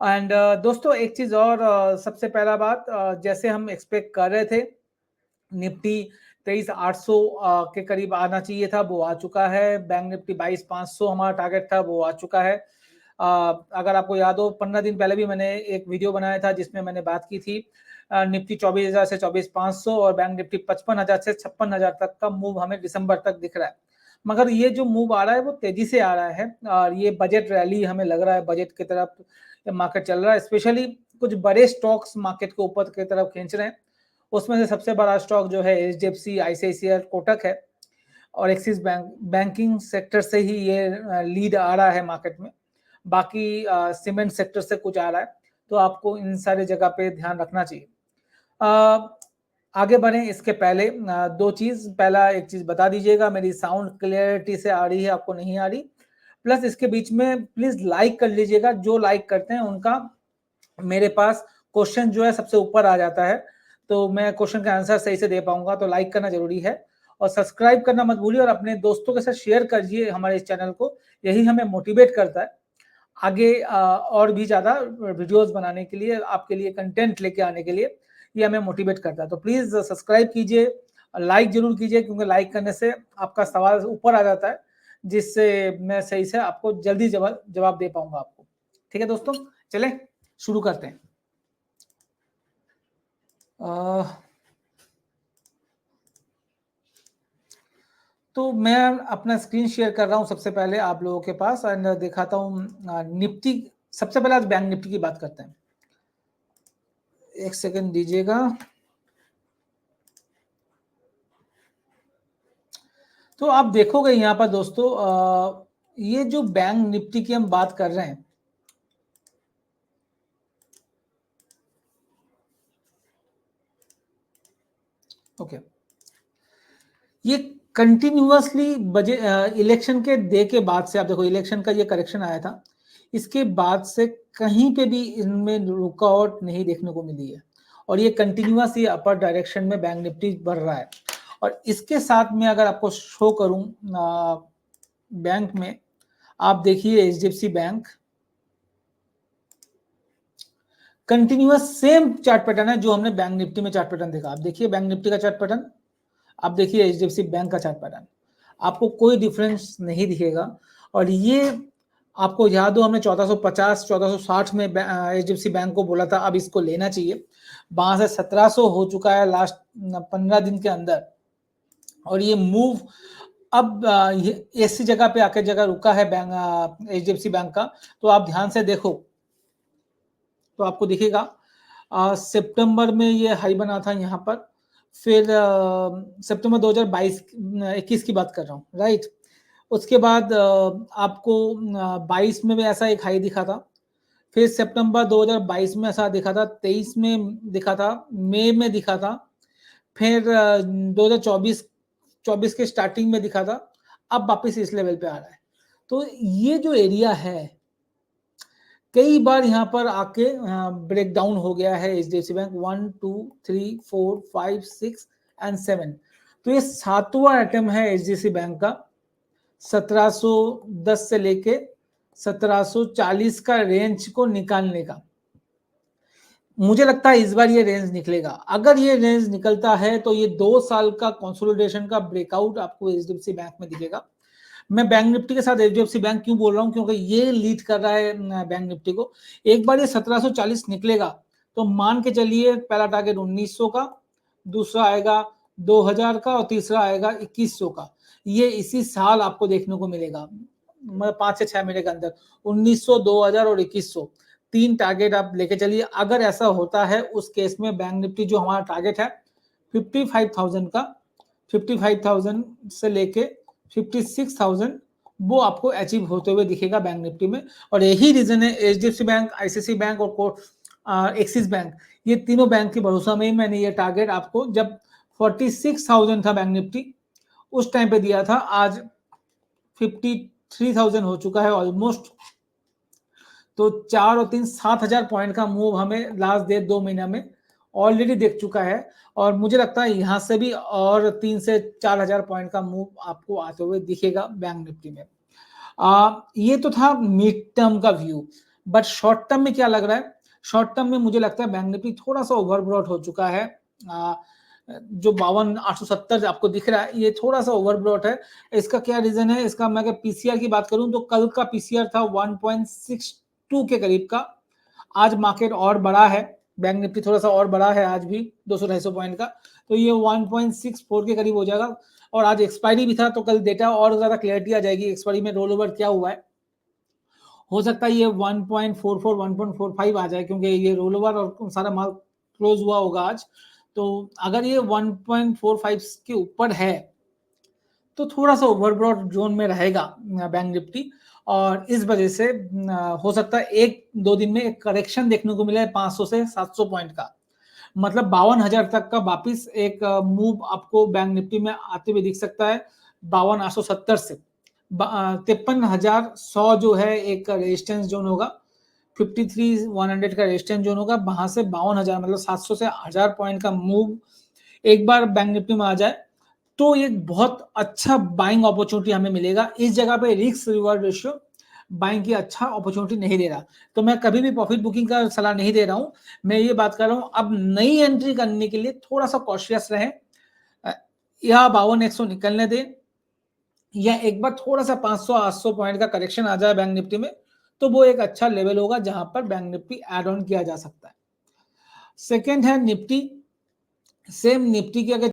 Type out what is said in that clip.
And दोस्तों एक चीज और, सबसे पहला बात, जैसे हम एक्सपेक्ट कर रहे थे निफ्टी 23,800 के करीब आना चाहिए था, वो आ चुका है। बैंक निफ्टी 22,500 हमारा टारगेट था, वो आ चुका है। अगर आपको याद हो 15 दिन पहले भी मैंने एक वीडियो बनाया था जिसमें मैंने बात की थी निफ्टी 24,000 से 24,500 और बैंक निफ्टी 55,000 से 56,000 तक का मूव हमें दिसंबर तक दिख रहा है। मगर ये जो मूव आ रहा है वो तेजी से आ रहा है और ये बजट रैली हमें लग रहा है, बजट की तरफ मार्केट चल रहा है। स्पेशली कुछ बड़े स्टॉक्स मार्केट को ऊपर की तरफ खींच रहे हैं। उसमें से सबसे बड़ा स्टॉक जो है एचडीएफसी, आईसीआईसीआई, कोटक है और एक्सिस बैंक। बैंकिंग सेक्टर से ही ये लीड आ रहा है मार्केट में। बाकी सीमेंट सेक्टर से कुछ आ रहा है, तो आपको इन सारे जगह पे ध्यान रखना चाहिए। आगे बढ़े इसके पहले दो चीज, पहला एक चीज बता दीजिएगा, मेरी साउंड क्लियरिटी से आ रही है, आपको नहीं आ रही? प्लस इसके बीच में प्लीज लाइक कर लीजिएगा, जो लाइक करते हैं उनका मेरे पास क्वेश्चन जो है सबसे ऊपर आ जाता है, तो मैं क्वेश्चन का आंसर सही से दे पाऊंगा। तो लाइक करना जरूरी है और सब्सक्राइब करना मत भूलिए और अपने दोस्तों के साथ शेयर करिए हमारे इस चैनल को, यही हमें मोटिवेट करता है आगे और भी ज्यादा वीडियोस बनाने के लिए, आपके लिए कंटेंट लेके आने के लिए, ये हमें मोटिवेट करता है। तो प्लीज सब्सक्राइब कीजिए, लाइक जरूर कीजिए, क्योंकि लाइक करने से आपका सवाल ऊपर आ जाता है, जिससे मैं सही से आपको जल्दी जवाब दे पाऊंगा आपको। ठीक है दोस्तों, चले शुरू करते हैं। तो मैं अपना स्क्रीन शेयर कर रहा हूं सबसे पहले आप लोगों के पास एंड दिखाता हूं निफ्टी। सबसे पहले आज बैंक निफ्टी की बात करते हैं, एक सेकंड दीजिएगा। तो आप देखोगे यहां पर दोस्तों, ये जो बैंक निफ्टी की हम बात कर रहे हैं, ओके, ये कंटिन्यूअसली इलेक्शन के डे के बाद से, आप देखो इलेक्शन का ये करेक्शन आया था, इसके बाद से कहीं पे भी इनमें रुकावट नहीं देखने को मिली है और ये कंटिन्यूअस ही अपर डायरेक्शन में बैंक निफ्टी बढ़ रहा है। और इसके साथ में अगर आपको शो करूं बैंक में, आप देखिए HDFC bank continuous same chart pattern है जो हमने बैंक निफ्टी में चार्ट पैटर्न देखा। आप देखिए बैंक निफ्टी का चार्ट पैटर्न, आप देखिए एचडीएफसी बैंक का चार्ट पैटर्न, आपको कोई डिफरेंस नहीं दिखेगा। और ये आपको याद हो हमने 1450 1460 में एचडीएफसी बैंक को बोला था अब इसको लेना चाहिए, वहां से 1700 हो चुका है लास्ट 15 दिन के अंदर। और ये मूव अब ऐसी जगह पे आके जगह रुका है बैंक एचडीएफसी बैंक का। तो आप ध्यान से देखो तो आपको दिखेगा सितंबर में ये हाई बना था यहाँ पर, फिर सितंबर 2022 21 की बात कर रहा हूँ, राइट। उसके बाद आपको 22 में भी ऐसा एक हाई दिखा था, फिर सितंबर 2022 में ऐसा दिखा था, 23 में दिखा था, मई में दिखा था, फिर 2024 के स्टार्टिंग में दिखा था, अब वापस इस लेवल पे आ रहा है। तो ये जो एरिया है कई बार यहाँ पर आके ब्रेक डाउन हो गया है एचडीएफसी बैंक, 1 2 3 4 5 6 एंड 7। तो ये 7वां अटेम्प्ट है एचडीएफसी बैंक का 1710 से लेके 1740 का रेंज को निकालने का। मुझे लगता है इस बार ये रेंज निकलेगा। अगर ये रेंज निकलता है तो ये 2 साल का कंसोलिडेशन का ब्रेकआउट आपको एचडीएफसी बैंक में दिखेगा। मैं बैंक निफ्टी के साथ एचडीएफसी बैंक क्यों बोल रहा हूं, क्योंकि ये लीड कर रहा है बैंक निफ्टी को। एक बार ये 1740 निकलेगा तो मान के चलिए पहला टारगेट 1900 का, दूसरा आएगा 2000 का और तीसरा आएगा 2100 का। ये इसी साल आपको देखने को मिलेगा, मतलब 5 से 6 महीने के अंदर 1900, 2000 और 2100 तीन टारगेट आप लेके चलिए। अगर ऐसा होता है उस केस में बैंक निफ्टी जो हमारा टारगेट है 55,000 का, 55,000 से लेके 56,000 वो आपको अचीव होते हुए दिखेगा बैंक निफ्टी में। और यही रीजन है एचडीएफसी बैंक, आईसीआईसीआई बैंक और एक्सिस बैंक, ये तीनों बैंक की भरोसा में ही मैंने ये टारगेट आपको जब 46,000 था बैंक निफ्टी उस टाइम पे दिया था। आज 53,000 हो चुका है ऑलमोस्ट। तो 4 और 3 7,000 पॉइंट का मूव हमें लास्ट 2 महीना में ऑलरेडी देख चुका है और मुझे लगता है यहां से भी और 3 से 4,000 पॉइंट का मूव आपको आते हुए दिखेगा बैंक निफ्टी में। ये तो था मिड टर्म का व्यू। बट शॉर्ट टर्म में क्या लग रहा है, शॉर्ट टर्म में मुझे लगता है बैंक निफ्टी थोड़ा सा ओवरब्रॉट हो चुका है। जो 52,870 आपको दिख रहा है ये थोड़ा सा ओवरब्रॉट है। इसका क्या रीजन है, इसका मैं अगर पीसीआर की बात करूं तो कल का पीसीआर था 1.62 के करीब का। आज मार्केट और बड़ा है, बैंक निफ्टी थोड़ा सा और बड़ा है आज भी 200-250 पॉइंट का, तो ये 1.64 के करीब हो जाएगा। और आज एक्सपायरी भी था तो कल डेटा और ज्यादा क्लियरिटी आ जाएगी एक्सपायरी में रोल ओवर क्या हुआ है। हो सकता है ये 1.44 1.45 आ जाए क्योंकि ये रोल ओवर और सारा माल क्लोज हुआ होगा आज। तो अगर ये 1.45 के ऊपर है तो थोड़ा सा ओवरब्रॉड जोन में रहेगा बैंक निफ्टी, और इस वजह से हो सकता है 1-2 दिन में एक करेक्शन देखने को मिले 500 से 700 पॉइंट का, मतलब 52,000 तक का वापिस एक मूव आपको बैंक निफ्टी में आते हुए दिख सकता है 52,870 से 53,100 जो है एक रेजिस्टेंस जोन होगा, 53,100 का रेजिस्टेंस जोन होगा, वहां से 52,000 मतलब 700 से 1000 पॉइंट का मूव एक बार बैंक निफ्टी में आ जाए तो एक बहुत अच्छा बाइंग अपॉर्चुनिटी हमें मिलेगा। इस जगह पे रिस्क रिवॉर्ड रेशियो बाइंग की अच्छा अपॉर्चुनिटी नहीं दे रहा, तो मैं कभी भी प्रॉफिट बुकिंग का सलाह नहीं दे रहा हूं। मैं ये बात कर रहा हूं अब नई एंट्री करने के लिए थोड़ा सा कॉशियस रहें, या 52,100 निकलने दें, या एक बार थोड़ा सा 500-800 पॉइंट का करेक्शन आ जाए बैंक निफ्टी में तो वो एक अच्छा लेवल होगा जहां पर बैंक निफ्टी एड ऑन किया जा सकता है। सेकेंड है निफ्टी। सेम निफ्टी की अगर